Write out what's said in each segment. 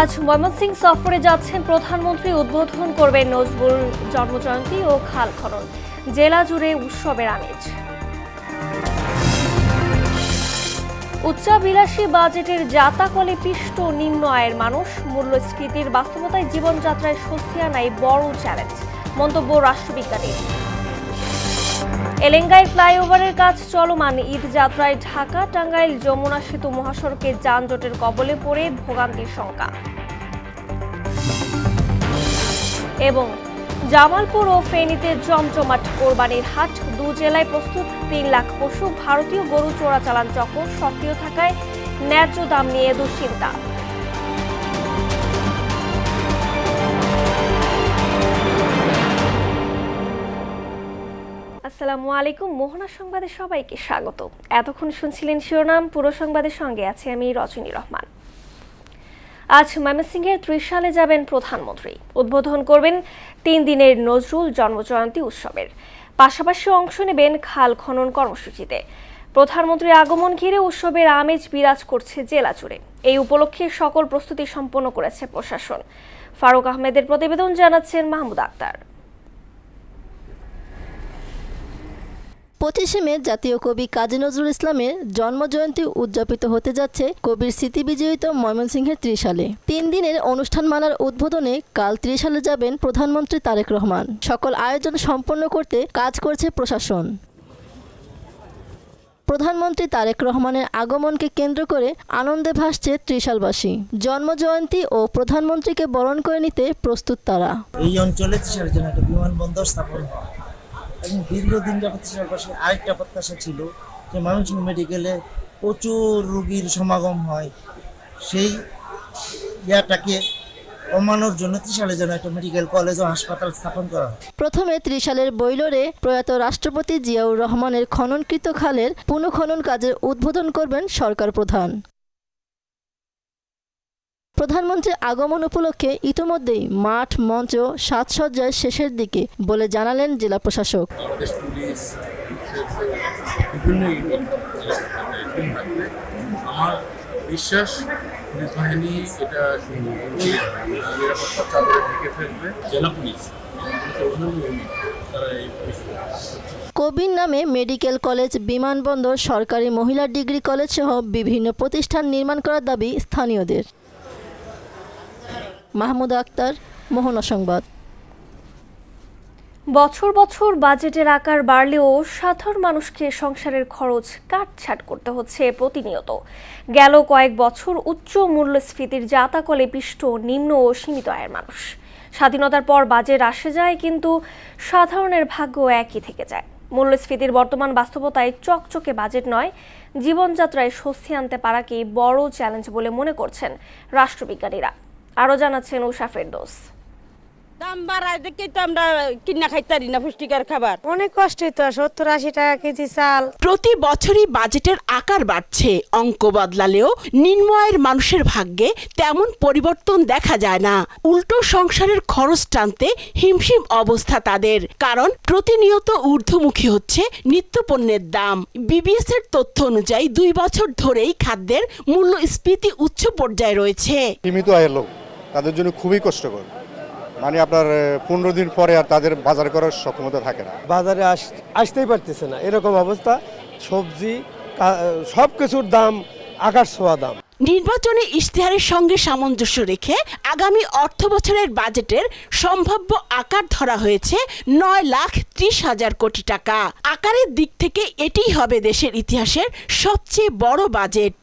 আজ ময়মনসিংহ সফরে যাচ্ছেন প্রধানমন্ত্রী। উদ্বোধন করবেন নজরুল জন্মজয়ন্তী ও খাল খনন। জেলা জুড়ে উৎসবের আমেজ। উচ্চাভিলাষী বাজেটের জাতাকলে পিষ্ট নিম্ন আয়ের মানুষ। মূল্যস্ফীতির বাস্তবতায় জীবনযাত্রায় স্বস্তি আনাই বড় চ্যালেঞ্জ, মন্তব্য রাষ্ট্রবিজ্ঞানীর। এলেঙ্গায় ফ্লাইওভারের কাজ চলমান। ঈদ যাত্রায় ঢাকা টাঙ্গাইল যমুনা সেতু মহাসড়কে যানজটের কবলে পড়ে ভোগান্তির শঙ্কা। এবং জামালপুর ও ফেনীতে জমজমাট কোরবানির হাট। দু জেলায় প্রস্তুত ৩ লাখ পশু। ভারতীয় গরু চোরাচালান চক্র সক্রিয় থাকায় ন্যায্য দাম নিয়ে দুশ্চিন্তা। আসসালামু আলাইকুম। মোহনা সংবাদে সবাইকে স্বাগত। এতক্ষণ শুনছিলেন শিরোনাম, পুরো সংবাদের সঙ্গে আছে আমি রজনী রহমান। আজ ময়মনসিংহের ত্রিশালে যাবেন প্রধানমন্ত্রী। উদ্বোধন করবেন ৩ দিনের নজরুল জন্মজয়ন্তী উৎসবের। পাশাপাশি অংশ নেবেন খাল খনন কর্মসূচিতে। প্রধানমন্ত্রীর আগমন ঘিরে উৎসবের আমেজ বিরাজ করছে জেলা জুড়ে। এই উপলক্ষে সকল প্রস্তুতি সম্পন্ন করেছে প্রশাসন। ফারুক আহমেদের প্রতিবেদন, জানাচ্ছেন মাহমুদ আক্তার। ২৫শে মে জাতীয় কবি কাজী নজরুল ইসলামের জন্মজয়ন্তী উদযাপিত হতে যাচ্ছে কবির স্মৃতিবিজড়িত ময়মনসিংহের ত্রিশালে। ৩ দিনের অনুষ্ঠানমালার উদ্বোধনে কাল ত্রিশালে যাবেন প্রধানমন্ত্রী তারেক রহমান। সকল আয়োজন সম্পন্ন করতে কাজ করছে প্রশাসন। প্রধানমন্ত্রী তারেক রহমানের আগমনকে কেন্দ্র করে আনন্দে ভাসছে ত্রিশালবাসী। জন্মজয়ন্তী ও প্রধানমন্ত্রীকে বরণ করে নিতে প্রস্তুত তারা। এই অঞ্চলে ত্রিশালের জন্য একটা বিমানবন্দর স্থাপন হয় এবং দীর্ঘদিন যাবত ত্রিশালবাসী আরেকটা প্রত্যাশা ছিল যে ময়মনসিংহ মেডিকেলে প্রচুর রোগীর সমাগম হয়, সেই ইয়াটাকে কমানোর জন্য ত্রিশালের জন্য একটা মেডিকেল কলেজ ও হাসপাতাল স্থাপন করা হয়। প্রথমে ত্রিশালের বৈলরে প্রয়াত রাষ্ট্রপতি জিয়াউর রহমানের খননকৃত খালের পুনঃখনন কাজের উদ্বোধন করবেন সরকার প্রধান। প্রধানমন্ত্রীর আগমন উপলক্ষে ইতোমধ্যেই মাঠ মঞ্চ সাজসজ্জার শেষের দিকে বলে জানালেন জেলা প্রশাসক। আমাদের পুলিশ বিভিন্ন আমার বিশ্বাস পুলিশ বাহিনী এটা নিরাপত্তা চাদরে ঢেকে ফেলবে। জেলা পুলিশ তারা এই কবির নামে মেডিকেল কলেজ, বিমানবন্দর, সরকারি মহিলা ডিগ্রি কলেজ সহ বিভিন্ন প্রতিষ্ঠান নির্মাণ করার দাবি স্থানীয়দের। মাহমুদ আক্তার, মোহনা সংবাদ। বছর বছর বাজেটের আকার বাড়লেও সাধারণ মানুষকে সংসারের খরচ কাটছাট করতে হচ্ছে প্রতিনিয়ত। গেল কয়েক বছর উচ্চ মূল্যস্ফীতির জাতাকলে পিষ্ট নিম্ন ও সীমিত আয়ের মানুষ। স্বাধীনতার পর বাজেট আসে যায়, কিন্তু সাধারণের ভাগ্য একই থেকে যায়। মূল্যস্ফীতির বর্তমান বাস্তবতায় চকচকে বাজেট নয়, জীবনযাত্রায় স্বস্তি আনতে পারাকেই বড় চ্যালেঞ্জ বলে মনে করছেন রাষ্ট্রবিজ্ঞানীরা। আরও জানাচ্ছেন উষা ফেরদৌস। দাম বাড়ায় দেখে তো আমরা কিনা খাইতে পারি না পুষ্টিকর খাবার। অনেক কষ্টই তো, 70-80 টাকা কেজি চাল। প্রতি বছরই বাজেটের আকার বাড়ছে। অঙ্ক বদলালেও নিম্ন আয়ের মানুষের ভাগ্যে তেমন পরিবর্তন দেখা যায় না। উল্টো সংসারের খরচ টানতে হিমশিম অবস্থা তাদের, কারণ প্রতিনিয়ত ঊর্ধ্বমুখী হচ্ছে নিত্যপণ্যের দাম। বিবিএস এর তথ্য অনুযায়ী 2 বছর ধরেই খাদ্যের মূল্যস্ফীতি উচ্চ পর্যায়ে রয়েছে। সীমিত আয়ের লোক তাদের জন্য খুবই কষ্টকর। মানে আপনার 15 দিন পরে আর তাদের বাজার করার সক্ষমতা থাকে না। বাজারে আসতেই পারতেছে না, এরকম অবস্থা। সবজি সব কিছুর দাম আকাশ ছোঁয়া দাম। নির্বাচনী ইশতেহারের সঙ্গে সামঞ্জস্য রেখে আগামী অর্থ বছরের বাজেটের সম্ভাব্য আকার ধরা হয়েছে 9,30,000 কোটি টাকা। আকারের দিক থেকে এটিই হবে দেশের ইতিহাসের সবচেয়ে বড় বাজেট।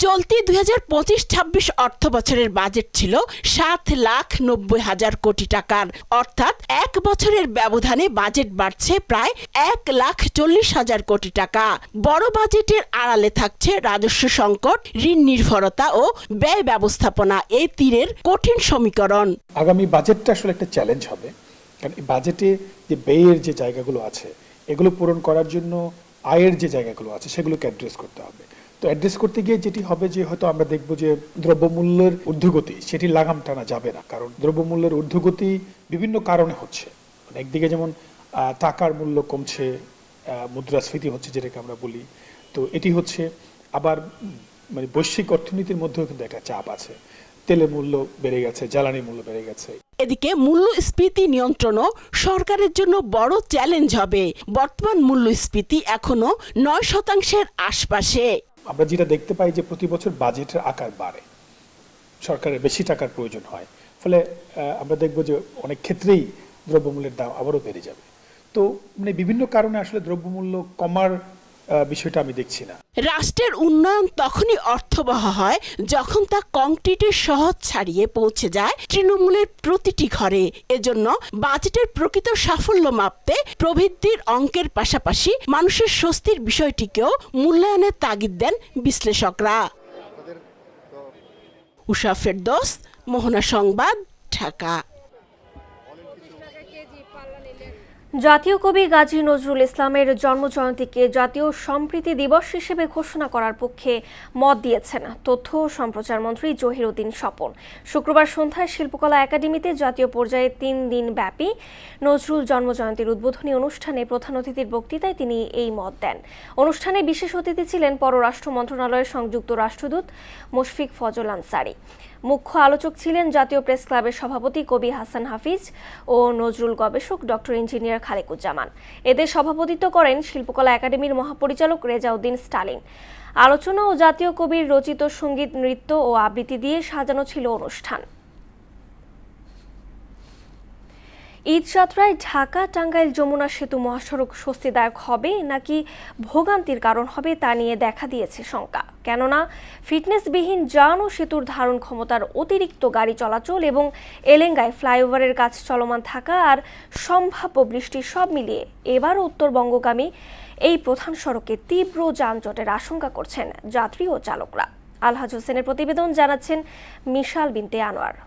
চলতি 2025-26 অর্থ বছরের বাজেট ছিল 7,90,000 কোটি টাকার, অর্থাৎ 1 বছরের ব্যবধানে বাজেট বাড়ছে প্রায় 1,40,000 কোটি টাকা। বড় বাজেটের আড়ালে থাকছে রাজস্ব সংকট, ঋণ নির্ভরতা ও ব্যয় ব্যবস্থাপনা, এই তীরের কঠিন সমীকরণ। আগামী বাজেটটা আসলে একটা চ্যালেঞ্জ হবে, কারণ এই বাজেটে যে ব্যয়ের যে জায়গাগুলো আছে এগুলো পূরণ করার জন্য আয়ের যে জায়গাগুলো আছে সেগুলোকে অ্যাড্রেস করতে হবে। তো অ্যাড্রেস করতে গিয়ে যেটি হবে যে হয়তো আমরা দেখব যে দ্রব্যমূল্যের ঊর্ধ্বগতি সেটি লাগাম টানা যাবে না, কারণ দ্রব্যমূল্যের ঊর্ধ্বগতি বিভিন্ন কারণে হচ্ছে। একদিকে যেমন টাকার মূল্য কমছে, মুদ্রাস্ফীতি হচ্ছে যেটাকে আমরা বলি, তো এটি হচ্ছে। আবার মানে বৈশ্বিক অর্থনীতির মধ্যেও কিন্তু একটা চাপ আছে। তেলের মূল্য বেড়ে গেছে, জ্বালানি মূল্য বেড়ে গেছে। এদিকে মূল্যস্ফীতি নিয়ন্ত্রণও সরকারের জন্য বড় চ্যালেঞ্জ হবে। বর্তমান মূল্যস্ফীতি এখনো 9% আশপাশে। আমরা যেটা দেখতে পাই যে প্রতি বছর বাজেটের আকার বাড়ে, সরকারের বেশি টাকার প্রয়োজন হয়, ফলে আমরা দেখব যে অনেক ক্ষেত্রেই দ্রব্যমূল্যের দাম আবারও বেড়ে যাবে। তো মানে বিভিন্ন কারণে আসলে দ্রব্যমূল্য কমার বিষয়টা আমি দেখছি না। রাষ্ট্রের উন্নয়ন তখনই অর্থবহ হয় যখন তা কংক্রিটের সহজ ছাড়িয়ে পৌঁছে যায় তৃণমূলের প্রতিটি ঘরে। এজন্য বাজেটের প্রকৃত সাফল্য মাপতে প্রবৃদ্ধির অঙ্কের পাশাপাশি মানুষের স্বস্তির বিষয়টিকেও মূল্যায়নের তাগিদ দেন বিশ্লেষকরা। উষা ফেরদৌস, মোহনা সংবাদ, ঢাকা। জাতীয় কবি গাজী নজরুল ইসলামের জন্মজয়ন্তীকে জাতীয় সম্প্রীতি দিবস হিসেবে ঘোষণা করার পক্ষে মত দিয়েছেন তথ্য ও সম্প্রচার মন্ত্রী জহিরউদ্দিন স্বপন। শুক্রবার সন্ধ্যায় শিল্পকলা একাডেমিতে জাতীয় পর্যায়ে 3 দিন ব্যাপী নজরুল জন্মজয়ন্তীর উদ্বোধনী অনুষ্ঠানে প্রধান অতিথির বক্তৃতায় তিনি এই মত দেন। অনুষ্ঠানে বিশেষ অতিথি ছিলেন পররাষ্ট্র মন্ত্রণালয়ের সংযুক্ত রাষ্ট্রদূত মুশফিক ফজল আনসারী। মুখ্য আলোচক ছিলেন জাতীয় প্রেস ক্লাবের সভাপতি কবি হাসান হাফিজ ও নজরুল গবেষক ডক্টর ইঞ্জিনিয়ার খালেকুজ্জামান। এদের সভাপতিত্ব করেন শিল্পকলা একাডেমির মহাপরিচালক রেজাউদ্দিন স্টালিন। আলোচনা ও জাতীয় কবির রচিত সঙ্গীত, নৃত্য ও আবৃত্তি দিয়ে সাজানো ছিল অনুষ্ঠান। ঈদ যাত্রায় ঢাকা টাঙ্গাইল যমুনা সেতু মহাসড়ক স্বস্তিদায়ক হবে নাকি ভোগান্তির কারণ হবে তা নিয়ে দেখা দিয়েছে শঙ্কা। কেননা ফিটনেসবিহীন যান ও সেতুর ধারণ ক্ষমতার অতিরিক্ত গাড়ি চলাচল এবং এলেঙ্গায় ফ্লাইওভারের কাজ চলমান থাকা আর সম্ভাব্য বৃষ্টি সব মিলিয়ে এবারও উত্তরবঙ্গগামী এই প্রধান সড়কে তীব্র যানজটের আশঙ্কা করছেন যাত্রী ও চালকরা। আলহাজ হোসেনের প্রতিবেদন, জানাচ্ছেন মিশাল বিনতে আনোয়ার।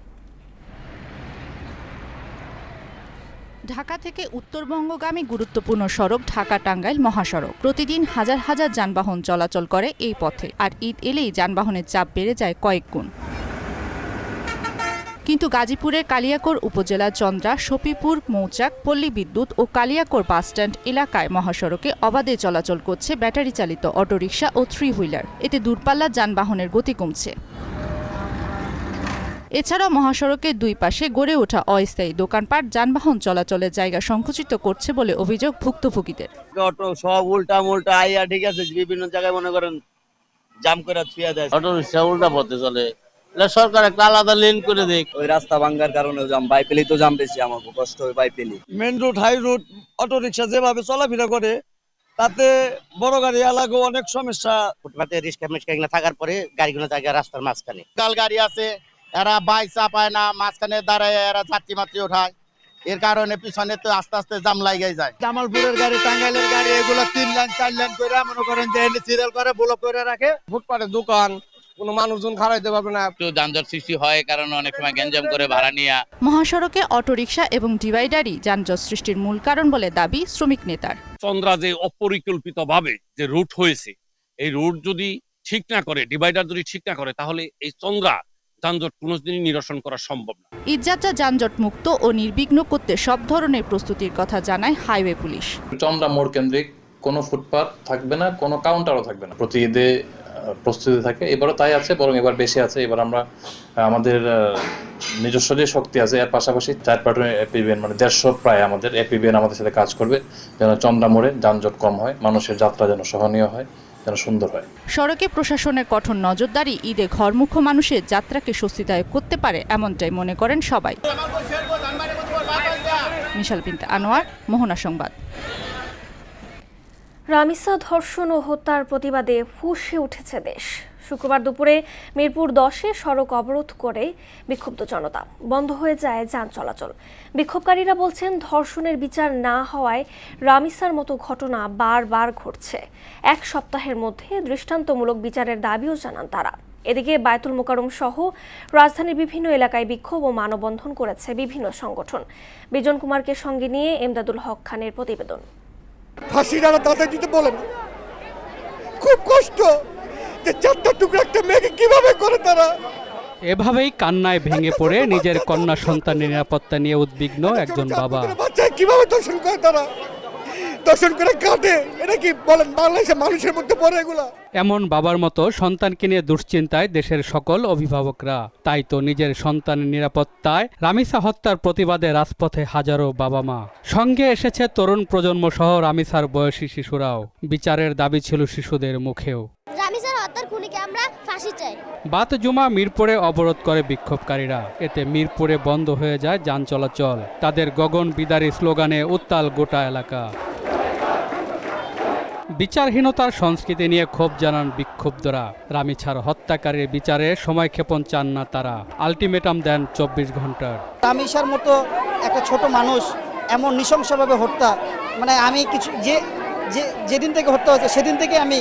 ঢাকা থেকে উত্তরবঙ্গগামী গুরুত্বপূর্ণ সড়ক ঢাকা টাঙ্গাইল মহাসড়ক। প্রতিদিন হাজার হাজার যানবাহন চলাচল করে এই পথে, আর ঈদ এলেই যানবাহনের চাপ বেড়ে যায় কয়েক গুণ। কিন্তু গাজীপুরের কালিয়াকৈর উপজেলার চন্দ্রা, সফিপুর, মৌচাক, পল্লী বিদ্যুৎ ও কালিয়াকৈর বাসস্ট্যান্ড এলাকায় মহাসড়কে অবাধে চলাচল করছে ব্যাটারি চালিত অটোরিকশা ও 3 হুইলার। এতে দূরপাল্লার যানবাহনের গতি কমছে। এছাড়াও মহাসড়কের দুই পাশে গড়ে ওঠা অস্থায়ী দোকানপাট যানবাহন চলাচলের জায়গা সংকুচিত করছে বলে অভিযোগ ভুক্তভোগীদের। অটো সব উল্টা মুল্টা আইয়া, ঠিক আছে, বিভিন্ন জায়গায় মনে করেন জাম করে থুয়া দেয়। অটো রিক্সা উল্টা পথে চলে, সরকার একটা আলাদা লেন করে দেয়। ওই রাস্তা ভাঙ্গার কারণে জাম, বাই পেলেই তো জাম বেশি, আমার কষ্ট হয় বাই পেলি। Main route, high route, auto rickshaw যেভাবে চলাফেরা করে তাতে বড় গাড়ি এলাকাও অনেক সমস্যা। ফুটপাতে রিক্সা মিক্সা থাকার পরে গাড়িগুলো জায়গা রাস্তার মাঝখানে কাল গাড়ি আছে, এরা বাইক চাপায় না, মাঝখানে দাঁড়ায় এরা যাত্রী মাত্রী ওঠায়, এর কারণে পিছনে তো আস্তে আস্তে জাম লাগাই যায়। জামালপুরের গাড়ি, টাঙ্গাইলের গাড়ি, এগুলো 3 লাইন 4 লাইন করে মনে করেন যে সিরিয়াল করে ব্লক করে রাখে। ফুটপাতে দোকান, কোনো মানুষজন খাড়াইতে পারবে না। একটু যানজট সৃষ্টি হয়, কারণ অনেক সময় গ্যাঞ্জাম করে ভাড়া নিয়ে। মহাসড়কে অটোরিকশা এবং ডিভাইডারই যানজট সৃষ্টির মূল কারণ বলে দাবি শ্রমিক নেতার। চন্দ্রা যে অপরিকল্পিতভাবে যে রুট হয়েছে, এই রুট যদি ঠিক না করে, ডিভাইডার যদি ঠিক না করে, তাহলে এই চন্দ্রা যানজট কোনোদিনই নিরসন করা সম্ভব না। ঈদযাত্রা যানজট মুক্ত ও নির্বিঘ্ন করতে সব ধরনের প্রস্তুতির কথা জানায় হাইওয়ে পুলিশ। চন্দ্রা মোড় কেন্দ্রিক কোনো ফুটপাথ থাকবে না, কোনো কাউন্টারও থাকবে না। প্রতি ঈদে প্রস্তুতি থাকে, এবারও তাই আছে, বরং এবার বেশি আছে। এবার আমরা আমাদের নিজস্ব যে শক্তি আছে এর পাশাপাশি 4 প্লাটুন এপিবিএন, মানে 150 প্রায় আমাদের এপিবিএন আমাদের সাথে কাজ করবে, যেন চন্দ্রা মোড়ে যানজট কম হয়, মানুষের যাত্রা যেন সহনীয় হয়, যেন সুন্দর হয়। সড়কে প্রশাসনের কঠোর নজরদারি ঈদে ঘরমুখো মানুষের যাত্রাকে স্বস্তিদায়ক করতে পারে, এমনটাই মনে করেন সবাই। মিশাল বিনতে আনোয়ার, মোহনা সংবাদ। রামিসা ধর্ষণ ও হত্যার প্রতিবাদে ফুঁসে উঠেছে দেশ। শুক্রবার দুপুরে মিরপুর 10-এ সড়ক অবরোধ করে বিক্ষুব্ধ জনতা, বন্ধ হয়ে যায় যান চলাচল। বিক্ষোভকারীরা বলছেন, ধর্ষণের বিচার না হওয়ায় রামিসার মতো ঘটনা বারবার ঘটছে। 1 সপ্তাহের মধ্যে দৃষ্টান্তমূলক বিচারের দাবিও জানান তারা। এদিকে বায়তুল মোকাররম সহ রাজধানীর বিভিন্ন এলাকায় বিক্ষোভ ও মানববন্ধন করেছে বিভিন্ন সংগঠন। বিজন কুমারকে সঙ্গে নিয়ে এমদাদুল হক খানের প্রতিবেদন। ফাঁসির আলা তাদের দিতে বলেন, খুব কষ্ট যে 4টা টুকরা একটা মেয়েকে কিভাবে করে তারা। এভাবেই কান্নায় ভেঙে পড়ে নিজের কন্যা সন্তানের নিরাপত্তা নিয়ে উদ্বিগ্ন একজন বাবা। বাচ্চা কিভাবে দর্শন করে তারা, দর্শন করে কাঁদে, এটা কি বলেন বাংলাদেশের মানুষের মধ্যে পড়ে এগুলা? এমন বাবার মতো সন্তানকে নিয়ে দুশ্চিন্তায় দেশের সকল অভিভাবকরা। তাই তো নিজের সন্তানের নিরাপত্তায় রামিসা হত্যার প্রতিবাদে রাজপথে হাজারো বাবা মা। সঙ্গে এসেছে তরুণ প্রজন্ম সহ রামিসার বয়সী শিশুরাও। বিচারের দাবি ছিল শিশুদের মুখেও। রামিসার হত্যার খুনিকে আমরা ফাঁসি চাই। বাত জুমা মিরপুরে অবরোধ করে বিক্ষোভকারীরা। এতে মিরপুরে বন্ধ হয়ে যায় যান চলাচল। তাদের গগন বিদারী স্লোগানে উত্তাল গোটা এলাকা। বিচারহীনতার সংস্কৃতি নিয়ে ক্ষোভ জানান বিক্ষুব্ধরা। রামিসার হত্যাকারীর বিচারে সময়ক্ষেপণ চান না তারা। আলটিমেটাম দেন 24 ঘন্টার। রামিসার মতো একটা ছোট মানুষ এমন নৃশংসভাবে হত্যা, মানে আমি কিছু যেদিন থেকে হত্যা হয়েছে সেদিন থেকে আমি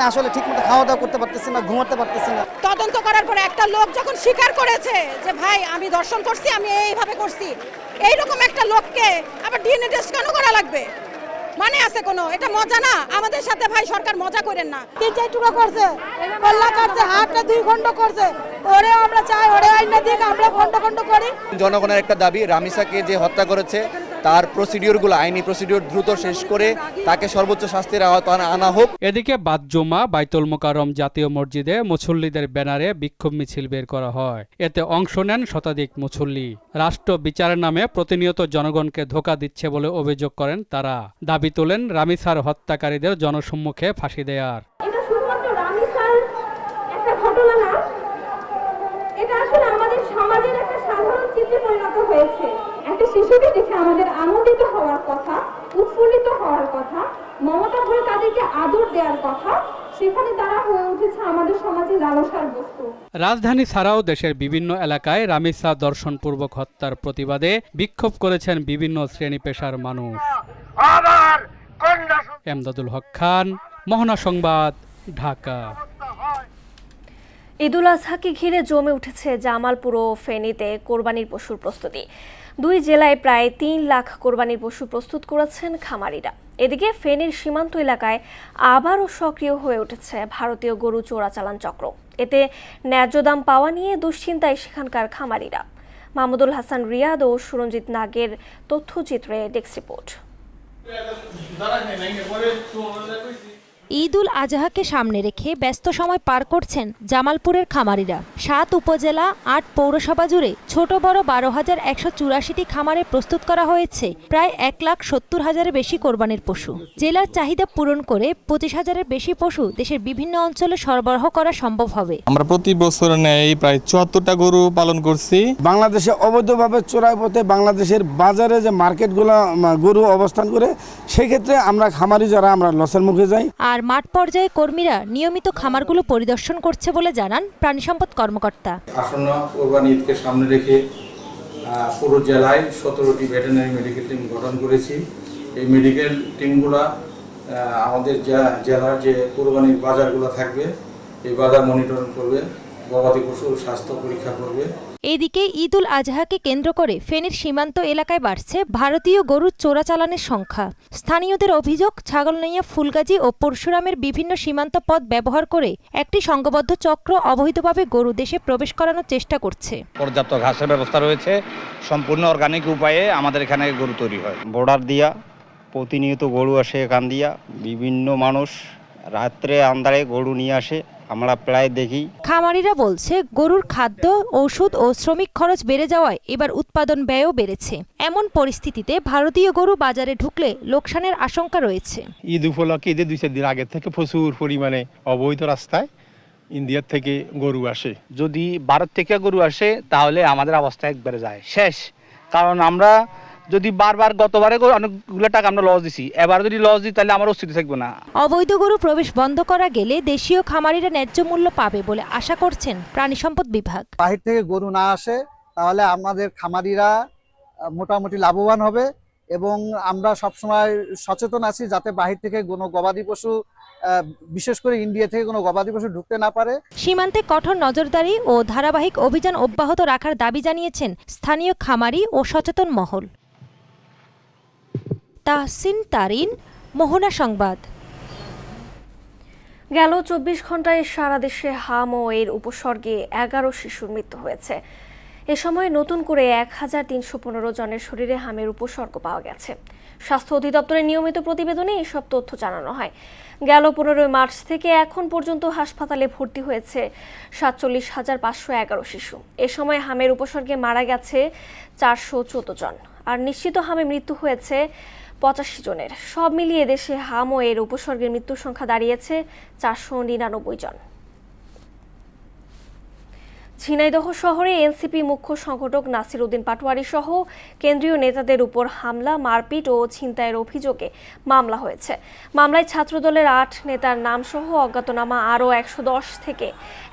আসলে ঠিকমতো খাওয়া দাওয়া করতে পারতেছি না, ঘুমাতে পারতেছি না। তদন্ত করার পরে একটা লোক যখন স্বীকার করেছে যে ভাই আমি দর্শন করছি, আমি এইভাবে করছি, এইরকম একটা লোককে আবার ডিএনএ টেস্ট কেন করা লাগবে? মানে আছে কোনো? এটা মজা না? আমাদের সাথে ভাই সরকার মজা করেন না। 3-4 টুকরো করছে, কল্লা কাটছে, হাতটা 2 খণ্ড করছে, ওরে আমরা চাই ওরে আইনা দিয়ে আমরা খণ্ড করি। জনগণের একটা দাবি, রামিসাকে যে হত্যা করেছে তার প্রসিডিওরগুলো, আইনি প্রসিডিওর দ্রুত শেষ করে তাকে সর্বোচ্চ শাস্তির আওতায় আনা হোক। এদিকে বাদ জুমা বাইতুল মোকাররম জাতীয় মসজিদে মুসল্লিদের ব্যানারে বিক্ষোভ মিছিল বের করা হয়। এতে অংশ নেন শতাধিক মুসল্লি। রাষ্ট্র বিচারের নামে প্রতিনিয়ত জনগণকে ধোঁকা দিচ্ছে বলে অভিযোগ করেন তারা। দাবি তোলেন রামিসার হত্যাকারীদের জনসম্মুখে ফাঁসি দেয়ার। এটা শুধুমাত্র রামিসার একটা ঘটনা না, এটা আসলে আমাদের সমাজের একটা সাধারণ চিত্রে পরিণত হয়েছে। একটা শিশুকে দেখে আমাদের আনন্দিত হওয়ার কথা, উৎফুল্লিত হওয়ার কথা, মমতা ভরে তাদেরকে আদর দেওয়ার কথা, সেখানে তারা হয়ে উঠেছে আমাদের সমাজে লালসার বস্তু। রাজধানী ছাড়াও দেশের বিভিন্ন এলাকায় রামিসা দর্শনপূর্বক হত্যার প্রতিবাদে বিক্ষোভ করেছেন বিভিন্ন শ্রেণী পেশার মানুষ। এমদাদুল হক খান, মোহনা সংবাদ, ঢাকা। ঈদুল আজহাকে ঘিরে জমে উঠেছে জামালপুর ও ফেনীতে কোরবানির পশুর প্রস্তুতি। 2 জেলায় প্রায় 3 লাখ কোরবানির পশু প্রস্তুত করেছেন খামারিরা। এদিকে ফেনীর সীমান্ত এলাকায় আবারও সক্রিয় হয়ে উঠেছে ভারতীয় গরু চোরাচালান চক্র। এতে ন্যায্য দাম পাওয়া নিয়ে দুশ্চিন্তায় সেখানকার খামারিরা। মাহমুদুল হাসান রিয়াদ ও সুরঞ্জিত নাগের তথ্যচিত্রে ডেস্ক রিপোর্ট। ঈদুল আজহাকে সামনে রেখে ব্যস্ত সময় পার করছেন জামালপুরের খামারিরা। 7 উপজেলা 8 পৌরসভা জুড়ে ছোট বড় 12,184টি খামারে প্রস্তুত করা হয়েছে প্রায় 1,70,000-এর বেশি কোরবানির পশু। জেলার চাহিদা পূরণ করে 25,000-এর বেশি পশু দেশের বিভিন্ন অঞ্চলে সরবরাহ করা সম্ভব হবে। আমরা প্রতি বছর নেই প্রায় 74টা গরু পালন করছি। বাংলাদেশে অবৈধভাবে চোরাই পথে বাংলাদেশের বাজারে যে মার্কেটগুলো গরু অবস্থান করে, সেই ক্ষেত্রে আমরা খামারি যারা আমরা লসের মুখে যাই। আর মাঠ পর্যায়ে কর্মীরা নিয়মিত খামারগুলো পরিদর্শন করছে বলে জানান প্রাণী সম্পদ কর্মকর্তা। আসন্ন কোরবানি ঈদকে সামনে রেখে পুরো জেলায় 17টি ভেটেরিনারি মেডিকেল টিম গঠন করেছি। এই মেডিকেল টিমগুলো আমাদের জেলার যে কোরবানির বাজারগুলো থাকবে এই বাজার মনিটরিং করবে, গবাদি পশুর স্বাস্থ্য পরীক্ষা করবে। এদিকে ঈদুল আজহাকে কেন্দ্র করে ফেনীর সীমান্ত এলাকায় বাড়ছে ভারতীয় গরুর চোরাচালানের সংখ্যা। স্থানীয়দের অভিযোগ, ছাগলনাইয়া, ফুলগাজী ও পরশুরামের বিভিন্ন সীমান্ত পথ ব্যবহার করে একটি সংঘবদ্ধ চক্র অবৈধভাবে গরু দেশে প্রবেশ করানোর চেষ্টা করছে। পর্যাপ্ত ঘাসের ব্যবস্থা রয়েছে, সম্পূর্ণ অর্গানিক উপায়ে আমাদের এখানে গরু তৈরি হয়। বর্ডার দিয়া প্রতিনিয়ত গরু আসে, এখান দিয়া বিভিন্ন মানুষ রাত্রে আন্ধারে গরু নিয়ে আসে, আমরা প্রায় দেখি। খামারিরা বলছে গরুর খাদ্য, ঔষধ ও শ্রমিক খরচ বেড়ে যাওয়ায় এবার উৎপাদন ব্যয়ও বেড়েছে। এমন পরিস্থিতিতে ভারতীয় গরু বাজারে ঢুকলে লোকসানের আশঙ্কা রয়েছে। ঈদ উপলক্ষে ঈদের 2-4 দিন আগে থেকে প্রচুর পরিমাণে অবৈধ রাস্তায় ইন্ডিয়ার থেকে গরু আসে। যদি ভারত থেকে গরু আসে তাহলে আমাদের অবস্থা একবারে যায় শেষ। কারণ আমরা যদি বারবার গতবারে অনেকগুলো টাকা আমরা লস দিছি, এবার যদি লস দিই তাহলে আমার অস্তিত্ব থাকবে না। অবৈধ গরু প্রবেশ বন্ধ করা গেলে দেশীয় খামারিরা ন্যায্য মূল্য পাবে বলে আশা করছেন প্রাণী সম্পদ বিভাগ। বাহির থেকে গরু না আসে তাহলে আমাদের খামারিরা মোটামুটি লাভবান হবে এবং আমরা সবসময় সচেতন আছি যাতে বাহির থেকে কোনো গবাদি পশু, বিশেষ করে ইন্ডিয়া থেকে কোনো গবাদি পশু ঢুকতে না পারে। সীমান্তে কঠোর নজরদারি ও ধারাবাহিক অভিযান অব্যাহত রাখার দাবি জানিয়েছেন স্থানীয় খামারি ও সচেতন মহল। তাহসিন তারিন, মোহনা সংবাদ। গেল 24 ঘন্টায় সারা দেশে হাম ও এর উপসর্গে 11 শিশুর মৃত্যু হয়েছে। এ সময় নতুন করে 1315 জনের শরীরে হামের উপসর্গ পাওয়া গেছে। স্বাস্থ্য অধিদপ্তরের নিয়মিত প্রতিবেদনে এসব তথ্য জানানো হয়। গেল 15 মার্চ থেকে এখন পর্যন্ত হাসপাতালে ভর্তি হয়েছে 47,511 শিশু। এ সময় হামের উপসর্গে মারা গেছে 414 জন, আর নিশ্চিত হামে মৃত্যু হয়েছে 85 জনের। সব মিলিয়ে দেশে হাম ও এর উপসর্গের মৃত্যুর সংখ্যা দাঁড়িয়েছে 499 জন। ঝিনাইদহ শহরে এনসিপি মুখ্য সংগঠক নাসির উদ্দিন পাটোয়ারি সহ কেন্দ্রীয় নেতাদের উপর হামলা, মারপিট ও ছিনতাইয়ের অভিযোগে মামলা হয়েছে। মামলায় ছাত্রদলের 8 নেতার নাম সহ অজ্ঞাতনামা আরও 110 থেকে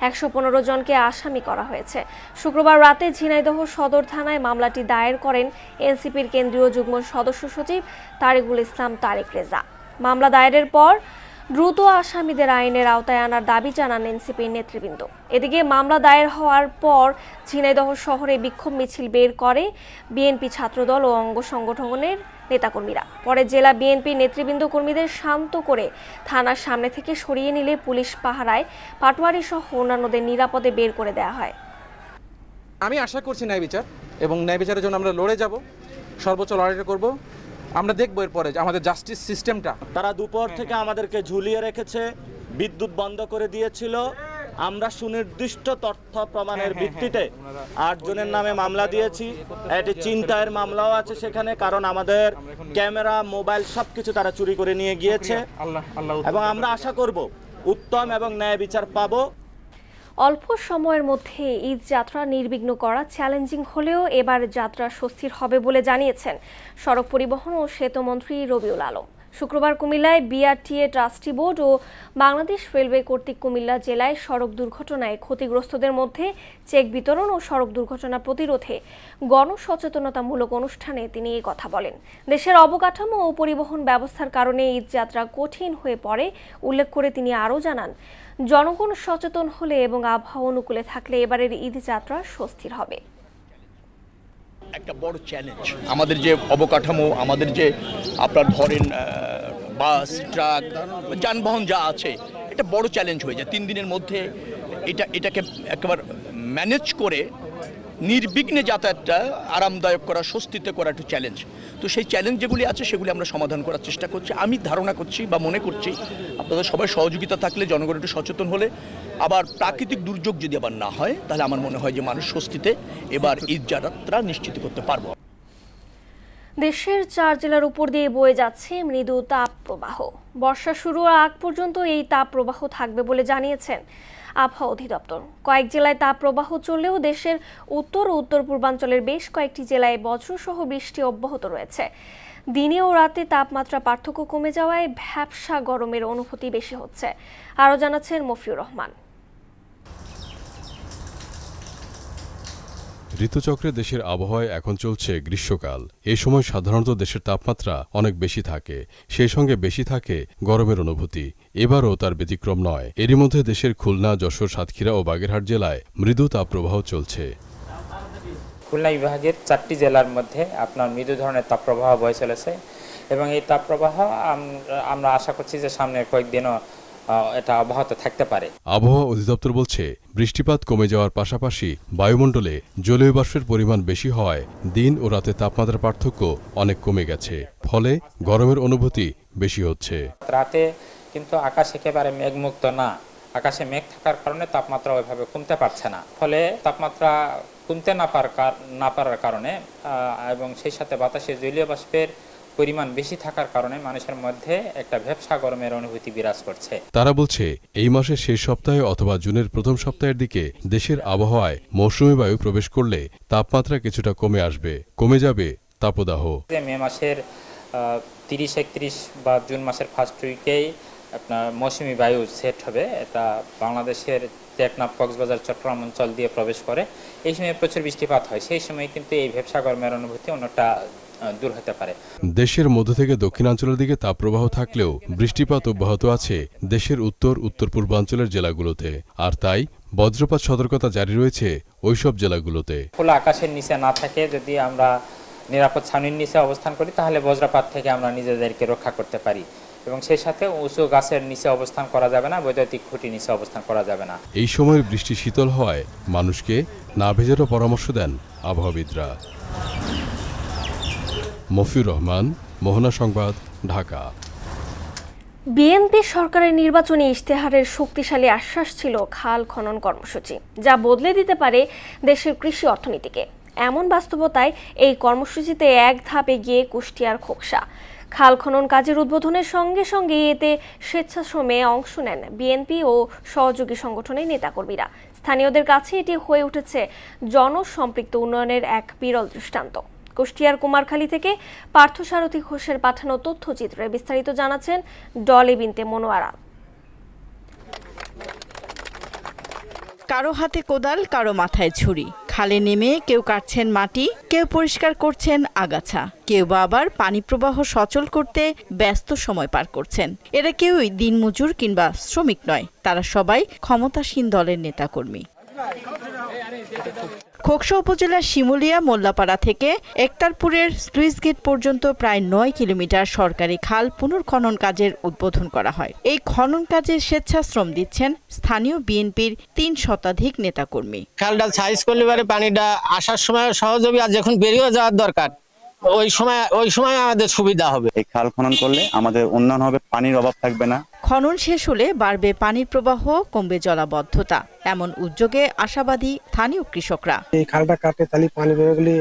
115 জনকে আসামি করা হয়েছে। শুক্রবার রাতে ঝিনাইদহ সদর থানায় মামলাটি দায়ের করেন এনসিপির কেন্দ্রীয় যুগ্ম সদস্য সচিব তারিকুল ইসলাম তারেক রেজা। মামলা দায়েরের পর দ্রুত আসামিদের আইনের আওতায় আনার দাবি জানান এনসিপির নেতৃবৃন্দ। এদিকে মামলা দায়ের হওয়ার পর ঝিনাইদহ শহরে বিক্ষোভ মিছিল বের করে বিএনপি ছাত্রদল ও অঙ্গ সংগঠনের নেতাকর্মীরা। পরে জেলা বিএনপি নেতৃবৃন্দ কর্মীদের শান্ত করে থানার সামনে থেকে সরিয়ে নিলে পুলিশ পাহারায় পাটোয়ারি সহ অন্যান্যদের নিরাপদে বের করে দেওয়া হয়। আমি আশা করছি ন্যায় বিচার, এবং ন্যায় বিচারের জন্য আমরা লড়ে যাব, সর্বোচ্চ লড়াইটা করব। আমরা দেখবো এরপরে আমাদের জাস্টিস সিস্টেমটা। তারা দুপুর থেকে আমাদেরকে ঝুলিয়ে রেখেছে, বিদ্যুৎ বন্ধ করে দিয়েছিল। আমরা সুনির্দিষ্ট তথ্য প্রমাণের ভিত্তিতে 8 জনের নামে মামলা দিয়েছি। এটি ছিনতাইয়ের মামলাও আছে সেখানে, কারণ আমাদের ক্যামেরা, মোবাইল সবকিছু তারা চুরি করে নিয়ে গিয়েছে। এবং আমরা আশা করব উত্তম এবং ন্যায় বিচার পাবো। অল্প সময়ের মধ্যে ঈদ যাত্রা নির্বিঘ্ন করা চ্যালেঞ্জিং হলেও এবার যাত্রা স্বস্তির হবে বলে জানিয়েছেন সড়ক পরিবহন ও সেতুমন্ত্রী রবিউল আলম। শুক্রবার কুমিল্লায় বিআরটিএ ট্রাস্টি বোর্ড ও বাংলাদেশ রেলওয়ে কর্তৃক কুমিল্লা জেলায় সড়ক দুর্ঘটনায় ক্ষতিগ্রস্তদের মধ্যে চেক বিতরণ ও সড়ক দুর্ঘটনা প্রতিরোধে গণসচেতনতামূলক অনুষ্ঠানে তিনি এই কথা বলেন। দেশের অবকাঠামো ও পরিবহন ব্যবস্থার কারণে ঈদ যাত্রা কঠিন হয়ে পড়ে উল্লেখ করে তিনি আরও জানান, জনগণ সচেতন হলে এবং আবহাওয়া অনুকূলে থাকলে এবারের ঈদ যাত্রা স্বস্তির হবে। একটা বড় চ্যালেঞ্জ আমাদের যে অবকাঠামো, আমাদের যে আপনার ধরেন বাস, ট্রাক, যানবাহন যা আছে, এটা বড় চ্যালেঞ্জ হয়ে যায় 3 দিনের মধ্যে। এটাকে একেবারে ম্যানেজ করে নির্বিঘ্নে যাতায়াতটা আরামদায়ক করা, স্বস্তিতে করা একটু চ্যালেঞ্জ। তো সেই চ্যালেঞ্জ যেগুলি আছে সেগুলি আমরা সমাধান করার চেষ্টা করছি। আমি ধারণা করছি বা মনে করছি আপনাদের সবাই সহযোগিতা থাকলে, জনগণ একটু সচেতন হলে, আবার প্রাকৃতিক দুর্যোগ যদি আবার না হয়, তাহলে আমার মনে হয় যে মানুষ স্বস্তিতে এবার ঈদ যাত্রা নিশ্চিত করতে পারবো। দেশের 4 জেলার উপর দিয়ে বয়ে যাচ্ছে মৃদু তাপ প্রবাহ। বর্ষা শুরুর আগ পর্যন্ত এই তাপ প্রবাহ থাকবে বলে জানিয়েছেন আবহাওয়া অধিদপ্তর। কয়েক জেলায় তাপ প্রবাহ চললেও দেশের উত্তর ও উত্তর পূর্বাঞ্চলের বেশ কয়েকটি জেলায় বজ্রসহ বৃষ্টি অব্যাহত রয়েছে। দিনে ও রাতে তাপমাত্রা পার্থক্য কমে যাওয়ায় ভ্যাপসা গরমের অনুভূতি বেশি হচ্ছে। আরও জানাচ্ছেন মফিউর রহমান। ঋতুচক্রে দেশের আবহাওয়ায় এখন চলছে গ্রীষ্মকাল। এই সময় সাধারণত দেশের তাপমাত্রা অনেক বেশি থাকে, সেই সঙ্গে বেশি থাকে গরমের অনুভূতি। এবারও তার ব্যতিক্রম নয়। এরই মধ্যে দেশের খুলনা, যশোর, সাতক্ষীরা ও বাগেরহাট জেলায় মৃদু তাপপ্রবাহ চলছে। খুলনা বিভাগের 4টি জেলার মধ্যে আপনার মৃদু ধরনের তাপপ্রবাহ বয়ে চলেছে, এবং এই তাপপ্রবাহ আমরা আশা করছি যে সামনের কয়েকদিনও এটা অব্যাহত থাকতে পারে। আবহাওয়া অধিদপ্তর বলছে, বৃষ্টিপাত কমে যাওয়ার পাশাপাশি বায়ুমণ্ডলে জলীয় বাষ্পের পরিমাণ বেশি হওয়ায় দিন ও রাতে তাপমাত্রার পার্থক্য অনেক কমে গেছে, ফলে গরমের অনুভূতি বেশি হচ্ছে। রাতে কিন্তু আকাশ একেবারে মেঘমুক্ত না, আকাশে মেঘ থাকার কারণে তাপমাত্রা ওইভাবে কমতে পারছে না, ফলে তাপমাত্রা কমতে না পারার কারণে এবং সেই সাথে বাতাসে জলীয় বাষ্পের পরিমাণ বেশি থাকার কারণে মানুষের মধ্যে একটা ভ্যাপসা গরমের অনুভূতি বিরাজ করছে। তারা বলছে, এই মাসের শেষ সপ্তাহে অথবা জুনের প্রথম সপ্তাহের দিকে দেশের আবহাওয়ায় মৌসুমী বায়ু প্রবেশ করলে তাপমাত্রা কিছুটা কমে আসবে, কমে যাবে তাপদাহ। মে মাসের 30-31 বা জুন মাসের ফার্স্ট উইকেই আপনার মৌসুমী বায়ু সেট হবে। এটা বাংলাদেশের টেকনাফ, কক্সবাজার, চট্টগ্রাম অঞ্চল দিয়ে প্রবেশ করে। এই সময় প্রচুর বৃষ্টিপাত হয়, সেই সময় কিন্তু এই ভ্যাপসা গরমের অনুভূতি অন্যটা দূর হতে পারে। দেশের মধ্য থেকে দক্ষিণাঞ্চলের দিকে তাপপ্রবাহ থাকলেও বৃষ্টিপাত অব্যাহত আছে দেশের উত্তর পূর্বাঞ্চলের জেলাগুলোতে, আর তাই বজ্রপাত সতর্কতা জারি রয়েছে ওইসব জেলাগুলোতে। খোলা আকাশের নিচে না থাকে যদি আমরা নিরাপদ ছাউনির নিচে অবস্থান করি, তাহলে বজ্রপাত থেকে আমরা নিজেদেরকে রক্ষা করতে পারি। এবং সেই সাথে উঁচু গাছের নিচে অবস্থান করা যাবে না, বৈদ্যুতিক খুঁটির নিচে অবস্থান করা যাবে না। এই সময়ের বৃষ্টি শীতল হওয়ায় মানুষকে না ভেজারও পরামর্শ দেন আবহাওয়াবিদরা। মফিউর রহমান, মোহনা সংবাদ, ঢাকা। বিএনপি সরকারের নির্বাচনী ইশতেহারের শক্তিশালী আশ্বাস ছিল খাল খনন কর্মসূচি, যা বদলে দিতে পারে দেশের কৃষি অর্থনীতিকে। এমন বাস্তবতায় এই কর্মসূচিতে এক ধাপ এগিয়ে কুষ্টিয়ার খোকসা। খাল খনন কাজের উদ্বোধনের সঙ্গে সঙ্গে এতে স্বেচ্ছাশ্রমে অংশ নেন বিএনপি ও সহযোগী সংগঠনের নেতাকর্মীরা। স্থানীয়দের কাছে এটি হয়ে উঠেছে জনসম্পৃক্ত উন্নয়নের এক বিরল দৃষ্টান্ত। কুষ্টিয়ার কুমারখালী থেকে পার্থসারথী ঘোষের পাঠানো তথ্যচিত্রে বিস্তারিত জানাচ্ছেন ডলি বিনতে মনোয়ারা। কারো হাতে কোদাল, কারো মাথায় ঝুড়ি। খালে নেমে কেউ কাটছেন মাটি, কেউ পরিষ্কার করছেন আগাছা, কেউ বা আবার পানি প্রবাহ সচল করতে ব্যস্ত সময় পার করছেন। এরা কেউই দিনমজুর কিংবা শ্রমিক নয়, তারা সবাই ক্ষমতাসীন দলের নেতাকর্মী। খোকসা উপজেলার শিমুলিয়া মোল্লাপাড়া থেকে একতারপুরের স্লুইস গেট পর্যন্ত প্রায় 9 কিলোমিটার সরকারি খাল পুনর্খনন কাজের উদ্বোধন করা হয়। এই খনন কাজে স্বেচ্ছাশ্রম দিচ্ছেন স্থানীয় বিএনপির 3 শতাধিক নেতাকর্মী। খালটা সাইজ করলে পারে পানিটা আসার সময় সহজ হবে, আর যখন বেরিয়ে যাওয়ার দরকার ওই সময় আমাদের সুবিধা হবে। এই খাল খনন করলে আমাদের উন্নয়ন হবে, পানির অভাব থাকবে না। খনন শেষ হলে বাড়বে পানির প্রবাহ, কমবে জলাবদ্ধতা। এমন উদ্যোগে আশাবাদী স্থানীয় কৃষকরা। এই খালটা কাটে তাহলে পানি বেরো গেলে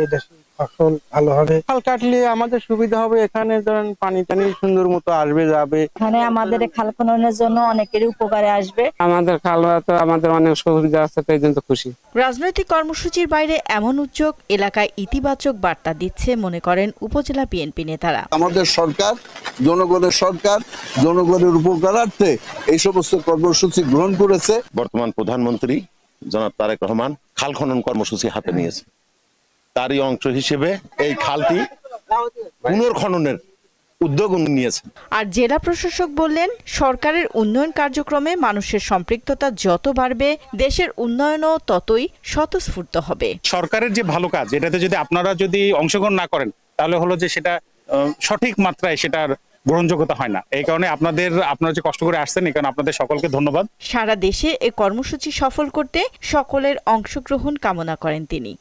ফসল ভালো হবে। খাল কাটলে আমাদের সুবিধা হবে, এখানে ধরেন পানি টানি সুন্দর মতো আসবে যাবে। এখানে আমাদের খাল খননের জন্য অনেকেরই উপকারে আসবে। আমাদের খাল তো আমাদের অনেক সুবিধা আছে, তাই জন্য খুশি। রাজনৈতিক কর্মসূচির বাইরে এমন উদ্যোগ এলাকায় ইতিবাচক বার্তা দিচ্ছে মনে করেন উপজেলা বিএনপি নেতারা। আমাদের সরকার জনগণের সরকার, জনগণের উপকারার্থে এই সমস্ত কর্মসূচি গ্রহণ করেছে। বর্তমান প্রধানমন্ত্রী জনাব তারেক রহমান খাল খনন কর্মসূচি হাতে নিয়েছে, তারই অংশ হিসেবে এই খালটি পুনর্খননের উদ্যোগ নিয়েছে। আর জেলা প্রশাসক বললেন, সরকারের উন্নয়ন কার্যক্রমে মানুষের সম্পৃক্ততা যত বাড়বে, দেশের উন্নয়নও ততই স্বতঃস্ফূর্ত হবে। সরকারের যে ভালো কাজ, এটাতে যদি আপনারা যদি অংশগ্রহণ না করেন, তাহলে হলো যে সেটা সঠিক মাত্রায় সেটার গ্রহণযোগ্যতা হয় না। এই কারণে আপনারা যে কষ্ট করে আসছেন, এই কারণে আপনাদের সকলকে ধন্যবাদ। সারা দেশে এই কর্মসূচি সফল করতে সকলের অংশগ্রহণ কামনা করেন তিনি।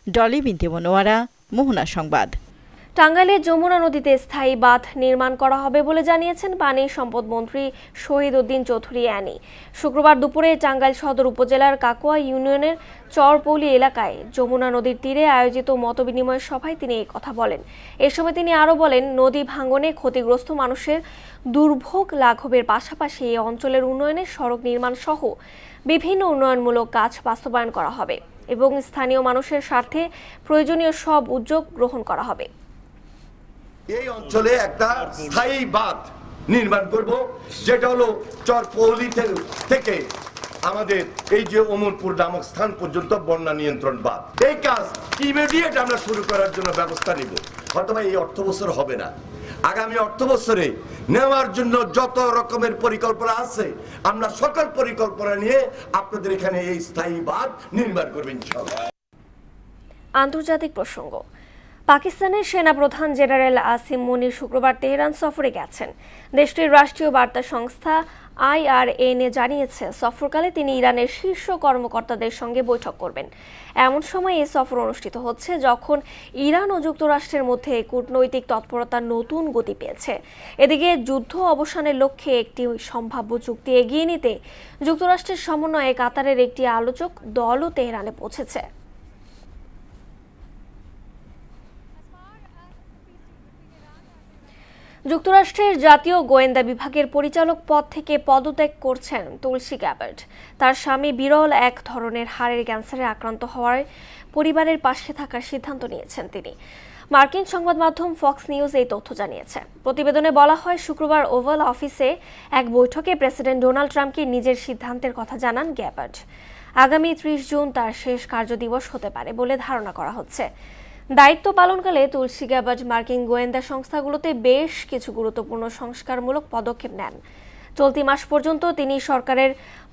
ডলি বিনতে মনোয়ারা, মোহনা সংবাদ। টাঙ্গাইলের যমুনা নদীতে স্থায়ী বাঁধ নির্মাণ করা হবে বলে জানিয়েছেন পানি সম্পদ মন্ত্রী শহীদ উদ্দিন চৌধুরী অ্যানি। শুক্রবার দুপুরে টাঙ্গাইল সদর উপজেলার কাকুয়া ইউনিয়নের চরপৌলি এলাকায় যমুনা নদীর তীরে আয়োজিত মতবিনিময় সভায় তিনি এই কথা বলেন। এ সময় তিনি আরও বলেন, নদী ভাঙনে ক্ষতিগ্রস্ত মানুষের দুর্ভোগ লাঘবের পাশাপাশি এই অঞ্চলের উন্নয়নে সড়ক নির্মাণ সহ বিভিন্ন উন্নয়নমূলক কাজ বাস্তবায়ন করা হবে এবং স্থানীয় মানুষের স্বার্থে প্রয়োজনীয় সব উদ্যোগ গ্রহণ করা হবে। এই অঞ্চলে একটা স্থায়ী বাঁধ নির্মাণ করব, যেটা হলো চরপৌলি থেকে আমাদের এই যে অমরপুর নামক স্থান পর্যন্ত বন্যা নিয়ন্ত্রণ বাঁধ। এই কাজ ইমিডিয়েট আমরা শুরু করার জন্য ব্যবস্থা নিব। হয়তো এই অর্থ বছর হবে না, আগামী অর্থ বছরে নেওয়ার জন্য যত রকমের পরিকল্পনা আছে, আমরা সকল পরিকল্পনা নিয়ে আপনাদের এখানে এই স্থায়ী বাঁধ নির্মাণ করব ইনশাআল্লাহ। আন্তর্জাতিক প্রসঙ্গ। পাকিস্তানের সেনাপ্রধান জেনারেল আসিম মুনির শুক্রবার তেহরান সফরে গেছেন। দেশটির রাষ্ট্রীয় বার্তা সংস্থা IRNA জানিয়েছে, সফরকালে তিনি ইরানের শীর্ষ কর্মকর্তাদের সঙ্গে বৈঠক করবেন। এমন সময় এই সফর অনুষ্ঠিত হচ্ছে যখন ইরান ও যুক্তরাষ্ট্রের মধ্যে কূটনৈতিক তৎপরতা নতুন গতি পেয়েছে। এদিকে যুদ্ধ অবসানের লক্ষ্যে একটি সম্ভাব্য চুক্তি এগিয়ে নিতে যুক্তরাষ্ট্রের সমন্বয়ে কাতারের একটি আলোচক দলও তেহরানে পৌঁছেছে। যুক্তরাষ্ট্রের জাতীয় গোয়েন্দা বিভাগের পরিচালক পদ থেকে পদত্যাগ করছেন তুলসী গ্যাবার্ড। তার স্বামী বিরল এক ধরনের হাড়ের ক্যান্সারে আক্রান্ত হওয়ায় পরিবারের পাশে থাকার সিদ্ধান্ত নিয়েছেন তিনি। মার্কিন সংবাদ মাধ্যম ফক্স নিউজ এই তথ্য জানিয়েছে। প্রতিবেদনে বলা হয়, শুক্রবার ওভাল অফিসে এক বৈঠকে প্রেসিডেন্ট ডোনাল্ড ট্রাম্পকে নিজের সিদ্ধান্তের কথা জানান গ্যাবার্ড। আগামী 30 জুন তার শেষ কার্যদিবস হতে পারে বলে ধারণা করা হচ্ছে। দায়িত্ব পালনকালে তুলসী গ্যাবার্ড মার্কিন গোয়েন্দা সংস্থাগুলোতে বেশ কিছু গুরুত্বপূর্ণ সংস্কারমূলক পদক্ষেপ নেন। চলতি মাস পর্যন্ত তিনি সরকারের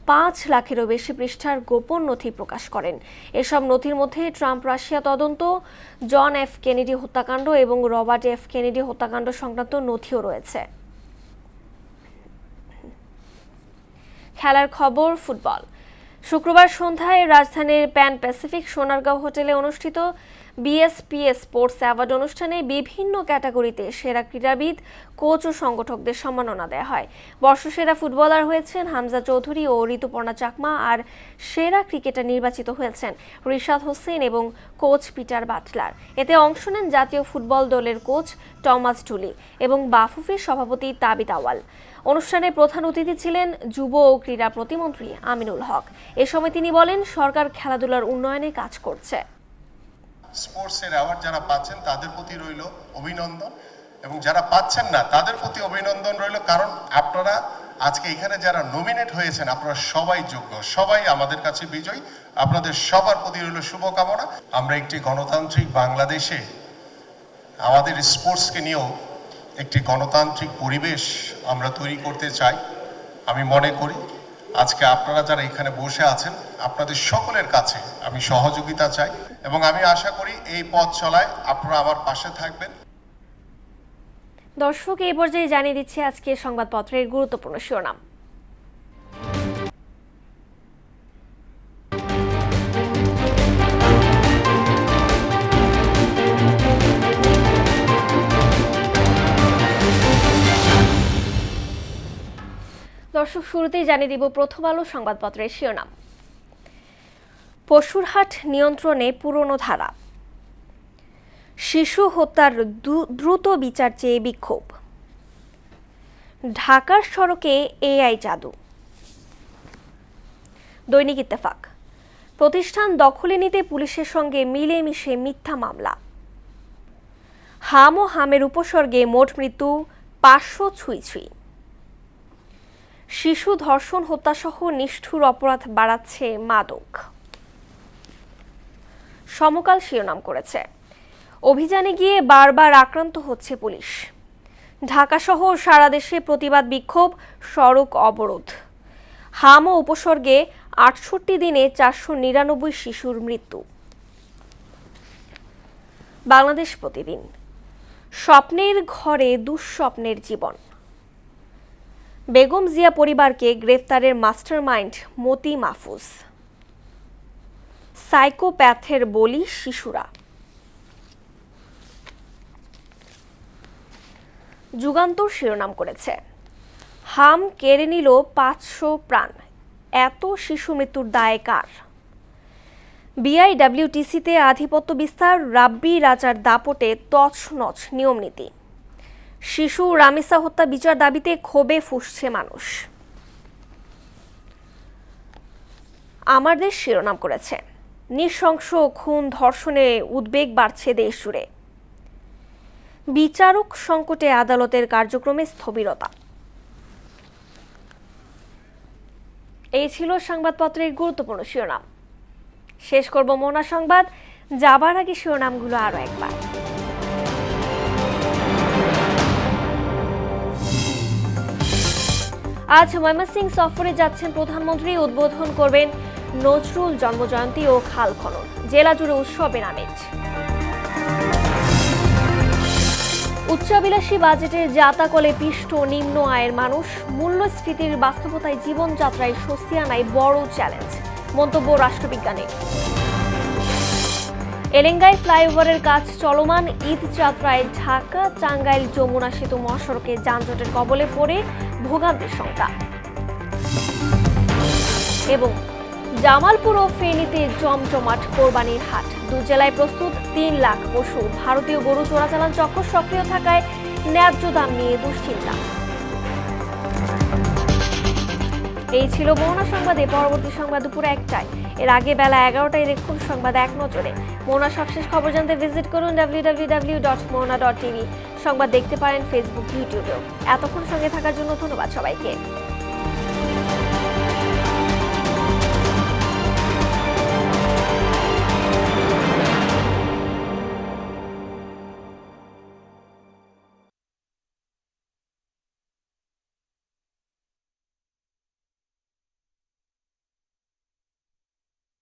5 লাখেরও বেশি পৃষ্ঠার গোপন নথি প্রকাশ করেন। এসব নথির মধ্যে ট্রাম্প রাশিয়া তদন্ত, জন এফ কেনেডি হত্যাকাণ্ড এবং রবার্ট এফ কেনেডি হত্যাকাণ্ড সংক্রান্ত নথিও রয়েছে। খেলার খবর, ফুটবল। শুক্রবার সন্ধ্যায় রাজধানীর প্যান প্যাসিফিক সোনারগাঁও হোটেলে অনুষ্ঠিত বিএসপিএস স্পোর্টস অ্যাওয়ার্ড অনুষ্ঠানে বিভিন্ন ক্যাটাগরিতে সেরা ক্রীড়াবিদ, কোচ ও সংগঠকদের সম্মাননা দেওয়া হয়। বর্ষসেরা ফুটবলার হয়েছেন হামজা চৌধুরী ও ঋতুপর্ণা চাকমা, আর সেরা ক্রিকেটার নির্বাচিত হয়েছেন রিশাদ হোসেন এবং কোচ পিটার বাটলার। এতে অংশ নেন জাতীয় ফুটবল দলের কোচ টমাস টুলি এবং বাফুফের সভাপতি তাবিত আওয়াল। অনুষ্ঠানে প্রধান অতিথি ছিলেন যুব ও ক্রীড়া প্রতিমন্ত্রী আমিনুল হক। এ সময় তিনি বলেন, সরকার খেলাধুলার উন্নয়নে কাজ করছে। স্পোর্টসের অ্যাওয়ার্ড যারা পাচ্ছেন তাদের প্রতি রইল অভিনন্দন, এবং যারা পাচ্ছেন না তাদের প্রতি অভিনন্দন রইল, কারণ আপনারা আজকে এখানে যারা নমিনেট হয়েছেন আপনারা সবাই যোগ্য, সবাই আমাদের কাছে বিজয়ী। আপনাদের সবার প্রতি রইল শুভকামনা। আমরা একটি গণতান্ত্রিক বাংলাদেশে আমাদের স্পোর্টসকে নিয়েও একটি গণতান্ত্রিক পরিবেশ আমরা তৈরি করতে চাই। আমি মনে করি আজকে আপনারা যারা এখানে বসে আছেন আপনাদের সকলের কাছে আমি সহযোগিতা চাই, এবং আমি আশা করি এই পথ চলায় আপনারা আমার পাশে থাকবেন। দর্শক, এই পর্যায়ে জানিয়ে দিচ্ছি আজকে সংবাদপত্রের গুরুত্বপূর্ণ শিরোনাম। দর্শক, শুরুতেই জানিয়ে দিব প্রথম আলো সংবাদপত্রের শিরোনাম। পশুরহাট নিয়ন্ত্রণে পুরনো ধারা, শিশু হত্যার দ্রুত বিচার চেয়ে বিক্ষোভ, ঢাকার সড়কে এআই জাদু। দৈনিক ইত্তেফাক, প্রতিষ্ঠান দখলে নিতে পুলিশের সঙ্গে মিলেমিশে মিথ্যা মামলা, হাম ও হামের উপসর্গে মোট মৃত্যু 500 ছুঁই। শিশু ধর্ষণ হত্যাসহ নিষ্ঠুর অপরাধ বাড়াচ্ছে মাদক। সমকাল শিরোনাম করেছে, অভিযানে গিয়ে বারবার আক্রান্ত হচ্ছে পুলিশ। ঢাকাসহ সারা দেশে প্রতিবাদ বিক্ষোভ, সড়ক অবরোধ। হাম ও উপসর্গে 68 দিনে 499 শিশুর মৃত্যু। বাংলাদেশ প্রতিদিন, স্বপ্নের ঘরে দুঃস্বপ্নের জীবন। বেগম জিয়া পরিবারকে গ্রেফতারের মাস্টারমাইন্ড মতি মাহফুজ। সাইকোপ্যাথের বলি শিশুরা। যুগান্তর শিরোনাম করেছে, হাম কেড়ে নিল 500 প্রাণ, এত শিশু মৃত্যুর দায় কার? বিআইডব্লিউটিসিতে আধিপত্য বিস্তার, রাব্বি রাজার দাপটে তছনছ নিয়মনীতি। শিশু রামিসা হত্যা বিচার দাবিতে ক্ষোভে ফুঁসছে মানুষ। আমার দেশ শিরোনাম করেছে, নৃশংস খুন ধর্ষণে উদ্বেগ বাড়ছে দেশ জুড়ে। বিচারক সংকটে আদালতের কার্যক্রমে স্থবিরতা। এই ছিল সংবাদপত্রের গুরুত্বপূর্ণ শিরোনাম। শেষ করব মোহনা সংবাদ, যাবার আগে শিরোনামগুলো আরো একবার। আজ ময়মনসিংহ সফরে যাচ্ছেন প্রধানমন্ত্রী। উদ্বোধন করবেন নজরুল জন্মজয়ন্তী ও খাল খনন। জেলা জুড়ে উৎসবের আমেজ। উচ্চাভিলাষী বাজেটের জাতাকলে পিষ্ট নিম্ন আয়ের মানুষ। মূল্যস্ফীতির বাস্তবতায় জীবনযাত্রায় স্বস্তি আনায় বড় চ্যালেঞ্জ, মন্তব্য রাষ্ট্রবিজ্ঞানী। এলেঙ্গায় ফ্লাইওভারের কাজ চলমান। ঈদ যাত্রায় ঢাকা টাঙ্গাইল যমুনা সেতু মহাসড়কে যানজটের কবলে পড়ে ভোগান্তির শঙ্কা। এবং জামালপুর ও ফেনীতে জমজমাট কোরবানির হাট। দু জেলায় প্রস্তুত 3 লাখ পশু। ভারতীয় গরু চোরাচালান চক্র সক্রিয় থাকায় ন্যায্য দাম নিয়ে দুশ্চিন্তা। এই ছিল মোহনা সংবাদে। পরবর্তী সংবাদ দুপুরে 1টায়। এর আগে বেলা 11টায় দেখুন সংবাদ এক নজরে। মোহনা সবশেষ খবর জানতে ভিজিট করুন www.mohana.tv। সংবাদ দেখতে পারেন ফেসবুক, ইউটিউবেও। এতক্ষণ সঙ্গে থাকার জন্য ধন্যবাদ সবাইকে।